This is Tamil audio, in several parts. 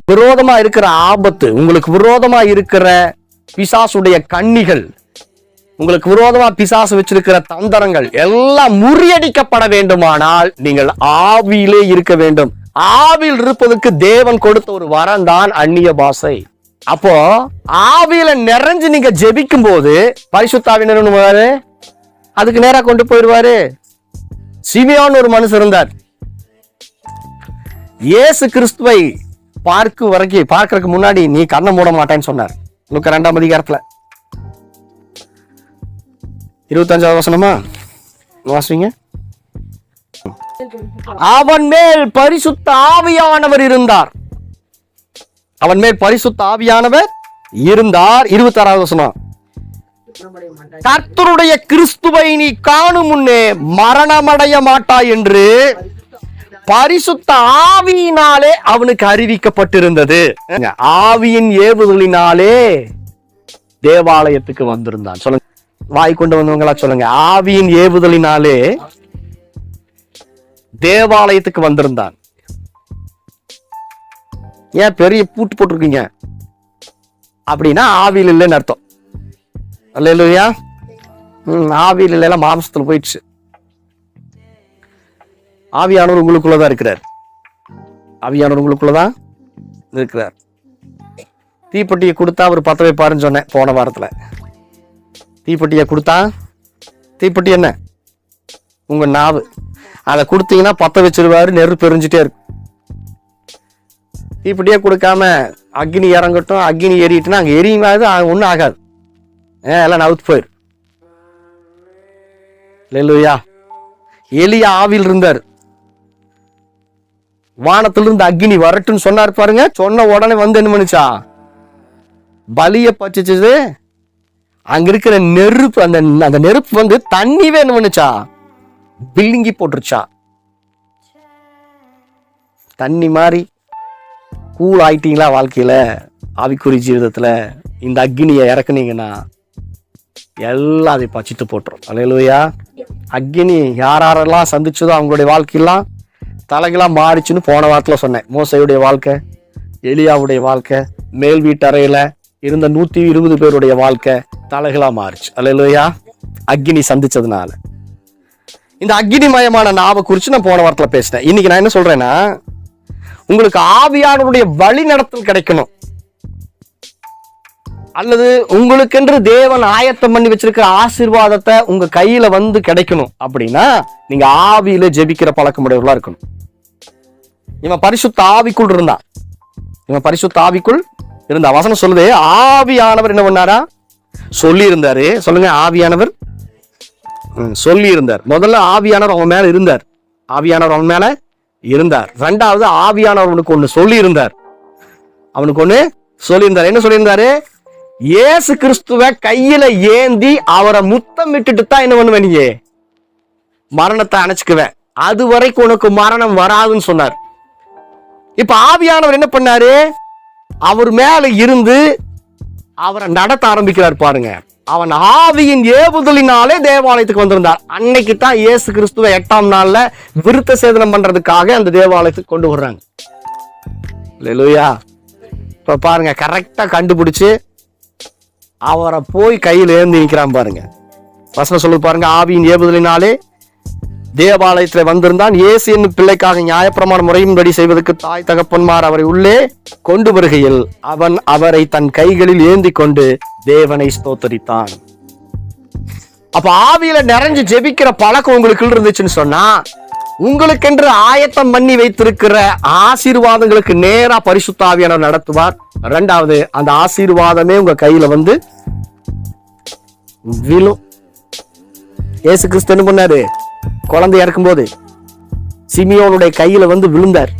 விரோதமா இருக்கிற ஆபத்து, உங்களுக்கு விரோதமா இருக்கிற பிசாசுடைய கண்ணிகள், உங்களுக்கு விரோதமா பிசாசு வச்சிருக்கிற தந்திரங்கள் எல்லாம் முறியடிக்கப்பட வேண்டுமானால் நீங்கள் ஆவியிலே இருக்க வேண்டும். ஆவியில் இருப்பதற்கு தேவன் கொடுத்த ஒரு வரம் தான் அந்நிய பாஷை. அப்போ ஆவியில நிறைஞ்சு நீங்க ஜெபிக்கும் போது பரிசுத்த ஆவியானவர் அதுக்கு நேரா கொண்டு போயிடுவாரு. சிமியோன் ஒரு மனுஷன் இருந்தார். இயேசு கிறிஸ்துவை பார்க்கறதுக்கு முன்னாடி நீ கண்ணை மூட மாட்டேன்னு சொன்னார். லூக்கா 2ஆம் அதிகாரத்துல 25வது வசனமா வாசிங்க. அவன் மேல் பரிசுத்த ஆவியானவர் இருந்தார். அவன் மேல் பரிசுத்த ஆவியானவர் இருந்தார். 26வது வசனம். கர்த்தருடைய கிறிஸ்துவை நீ காணும் முன்னே மரணமடைய மாட்டாய் என்று பரிசுத்த ஆவியினாலே அவனுக்கு அறிவிக்கப்பட்டிருந்தது. ஆவியின் ஏவுதலினாலே தேவாலயத்துக்கு வந்திருந்தான். சொல்லுங்க, வாய் கொண்டு வந்தவங்களா சொல்லுங்க. ஆவியின் ஏவுதலினாலே தேவாலயத்துக்கு வந்திருந்தான். ஏன் பெரிய பூட்டு போட்டிருக்கீங்க அப்படின்னா ஆவியில் இல்லைன்னு அர்த்தம். அல்லேலூயா. ஆவியில் இல்லைன்னா மாம்சத்துல போயிடுச்சு. ஆவியானவர் உங்களுக்குள்ளதான் இருக்கிறார். ஆவியானவர் உங்களுக்குள்ளதான் இருக்கிறார். தீப்பெட்டியை கொடுத்தா அவர் பத்த வைப்பாருன்னு சொன்னேன் போன வாரத்துல. தீப்பெட்டியை கொடுத்தா, தீப்பெட்டி என்ன? உங்க நாவு. அதை கொடுத்தீங்கன்னா பத்த வச்சிருவாரு, நெருப்பு எரிஞ்சுட்டே இருக்கும். தீப்பெட்டியே கொடுக்காம அக்னி இறங்கட்டும், அக்னி எரிட்டுனா அங்க எரியுமாது ஒன்றும் ஆகாது, எல்லாம் நவுத்து போயிரு. அல்லேலூயா. எலியா ஆவியில் இருந்தார். வானத்திலிருந்து அக்னி வரட்டுன்னு சொன்னார் பாருங்க. சொன்ன உடனே வந்து என்ன பண்ணுச்சா? பலிய பச்சிச்சது. அங்க இருக்கிற நெருப்பு, அந்த நெருப்பு வந்து தண்ணிவே என்ன பண்ணுச்சா? பில்லிங்கி போட்டுருச்சா. தண்ணி மாதிரி கூல் ஆயிட்டீங்களா வாழ்க்கையில? ஆவிக்குறி ஜீவிதத்துல இந்த அக்னியை இறக்குனீங்கன்னா எல்லாம் அதை பச்சிட்டு போட்டுரும். அல்லேலூயா. அக்னி யாரெல்லாம் சந்திச்சதோ அவங்களுடைய வாழ்க்கையெல்லாம் தலைகளாம் மாறிச்சுன்னு போன வாரத்துல சொன்னேன். மோசையுடைய வாழ்க்கை, எலியாவுடைய வாழ்க்கை, மேல் வீட்டறையில இருந்த 120 பேருடைய வாழ்க்கை தலைகளா மாறிச்சு. அல்லேலூயா. அக்னி சந்திச்சதுனால. இந்த அக்னிமயமான நாவை குறிச்சு நான் போன வாரத்துல பேசினேன். இன்னைக்கு நான் என்ன சொல்றேன்னா, உங்களுக்கு ஆவியானவருடைய வழி நடத்தல் கிடைக்கணும், அல்லது உங்களுக்கென்று தேவன் ஆயத்தம் பண்ணி வச்சிருக்கிற ஆசீர்வாதத்தை உங்க கையில வந்து கிடைக்கணும் அப்படின்னா நீங்க ஆவியில ஜெபிக்கிற பழக்கமுடையவர்களா இருக்கணும். இவன் பரிசுத்த ஆவிக்குள் இருந்தா, இவன் பரிசுத்த ஆவிக்குள் இருந்தா. வசனம் சொல்லுது, ஆவியானவர் என்ன பண்ணாரா? சொல்லி இருந்தாரு. சொல்லுங்க, ஆவியானவர் சொல்லி இருந்தார். முதல்ல ஆவியானவர் அவன் மேல இருந்தார். ஆவியானவர் அவன் மேல இருந்தார். ரெண்டாவது ஆவியானவர் அவனுக்கு ஒண்ணு சொல்லி இருந்தார். அவனுக்கு ஒண்ணு சொல்லி இருந்தார். என்ன சொல்லி இருந்தாரு? இயேசு கிறிஸ்துவ கையில ஏந்தி அவரை முத்தம் விட்டுட்டு தான் என்ன பண்ணுவேன், நீங்க மரணத்தை அணைச்சுக்குவேன், அது வரைக்கும் உனக்கு மரணம் வராதுன்னு சொன்னார். இப்ப ஆவியானவர் என்ன பண்ணாரு? அவர் மேல இருந்து அவரை நடத்த ஆரம்பிக்கிறார் பாருங்க. அவன் ஆவியின் ஏவுதலினாலே தேவாலயத்துக்கு வந்திருந்தார். அன்னைக்கு தான் இயேசு கிறிஸ்துவ 8ஆம் நாள்ல விருத்த சேதனம் பண்றதுக்காக அந்த தேவாலயத்துக்கு கொண்டு வர்றாங்க. அல்லேலூயா. இப்ப பாருங்க, கரெக்டா கண்டுபிடிச்சு அவரை போய் கையில் ஏந்தி நிற்கிறான் பாருங்க. வசனம் சொல்லு பாருங்க. ஆவியின் ஏவுதலினாலே தேவாலயத்துல வந்திருந்தான். இயேசு என்னும் பிள்ளைக்காக நியாயப்பிரமாண முறையின்படி செய்வதற்கு தாய் தகப்பன்மார் அவரை உள்ளே கொண்டு வருகையில் அவன் அவரை தன் கைகளில் ஏந்தி கொண்டு தேவனை ஸ்தோத்தரித்தான். அப்ப ஆவியில நிறைஞ்சு ஜெபிக்கிற பழக்கம் உங்களுக்கு இருந்துச்சுன்னு சொன்னா, உங்களுக்கென்று ஆயத்தம் பண்ணி வைத்திருக்கிற ஆசீர்வாதங்களுக்கு நேரா பரிசுத்த ஆவியானவர் நடத்துவார். இரண்டாவது, அந்த ஆசீர்வாதமே உங்க கையில வந்து விழும். இயேசு கிறிஸ்து என்ன பண்ணாரு? குழந்தை இறக்கும்போது சிமியோனுடைய கையில வந்து விழுந்தார்.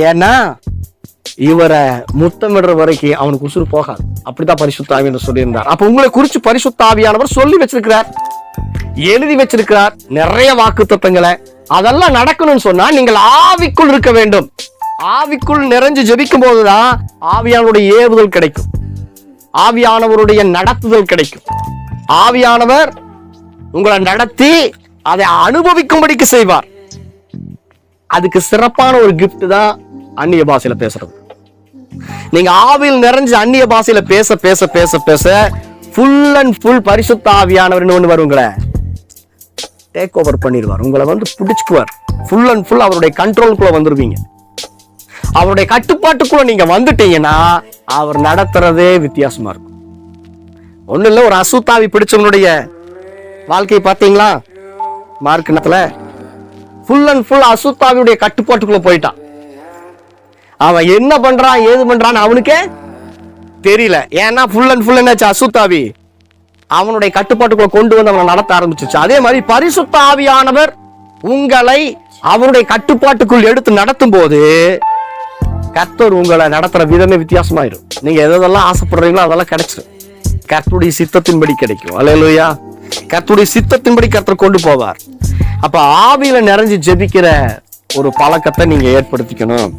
ஏன்னா இவரை முத்தமிடுற வரைக்கும் அவனுக்கு உசுறு போகாது. அப்படித்தான் பரிசுத்த ஆவியானவர் சொல்லியிருந்தார். அப்ப உங்களை குறிச்சு பரிசுத்த ஆவியானவர் சொல்லி வச்சிருக்கிறார், எழுதி வச்சிருக்கிறார் நிறைய வாக்குத்தத்தங்களை. அதெல்லாம் நடக்கணும்னு சொன்னா நீங்கள் ஆவிக்குள் இருக்க வேண்டும். ஆவிக்குள் நிறைஞ்சு ஜெபிக்கும் போதுதான் ஆவியானவருடைய ஏவுதல் கிடைக்கும், ஆவியானவருடைய நடத்துதல் கிடைக்கும். ஆவியானவர் உங்களை நடத்தி அதை அனுபவிக்கும்படிக்கு செய்வார். அதுக்கு சிறப்பான ஒரு கிஃப்ட் தான் அந்நிய பாஷையில பேசுறது. நீங்க ஆவியில் நிறைஞ்சு அந்நிய பாஷையில பேச பேச பேச பேச ஃபுல் அண்ட் ஃபுல் பரிசுத்த ஆவியானவர் ஒண்ணு வருங்கள டேக் ஓவர் பண்ணிடுவார். உங்களை வந்து பிடிச்சுக்குவார். ஃபுல் அண்ட் ஃபுல் அவருடைய கண்ட்ரோலுக்குள்ள வந்துருவீங்க. அவருடைய கட்டுப்பாட்டுக்குள்ள நீங்க வந்துட்டீங்கன்னா அவர் நடத்துறதே வித்தியாசமா இருக்கும். ஒண்ணு இல்ல, ஒரு அசுத்தாவி பிடிச்சவனுடைய வாழ்க்கையை பார்த்தீங்களா? மார்க் நேரத்துல ஃபுல் அண்ட் ஃபுல் அசுத்தாவியுடைய கட்டுப்பாட்டுக்குள்ள போயிட்டான். அவன் என்ன பண்றான் ஏது பண்றான்னு அவனுக்கே தெரியல. ஏன்னா ஃபுல் அண்ட் ஃபுல் என்னாச்சு, அசுத்தாவி அவனுடைய கட்டுப்பாட்டுக்குள்ள கொண்டு வந்து அவனை நடத்த ஆரம்பிச்சிச்சு. அதே மாதிரி பரிசுத்த ஆவியானவர் உங்களை அவருடைய கட்டுப்பாட்டுக்குள் எடுத்து நடத்தும் போது கர்த்தர் உங்களை நடத்துற விதமே வித்தியாசமாயிரும். நீங்க எதெல்லாம் ஆசைப்படுறீங்களோ அதெல்லாம் கிடைச்சிடும். கர்த்தருடைய சித்தத்தின்படி கிடைக்கும். அல்லேலூயா. கர்த்தருடைய சித்தத்தின்படி கர்த்தர் கொண்டு போவார். அப்ப ஆவியில நிறைஞ்சு ஜெபிக்கிற ஒரு பழக்கத்தை நீங்க ஏற்படுத்திக்கணும்.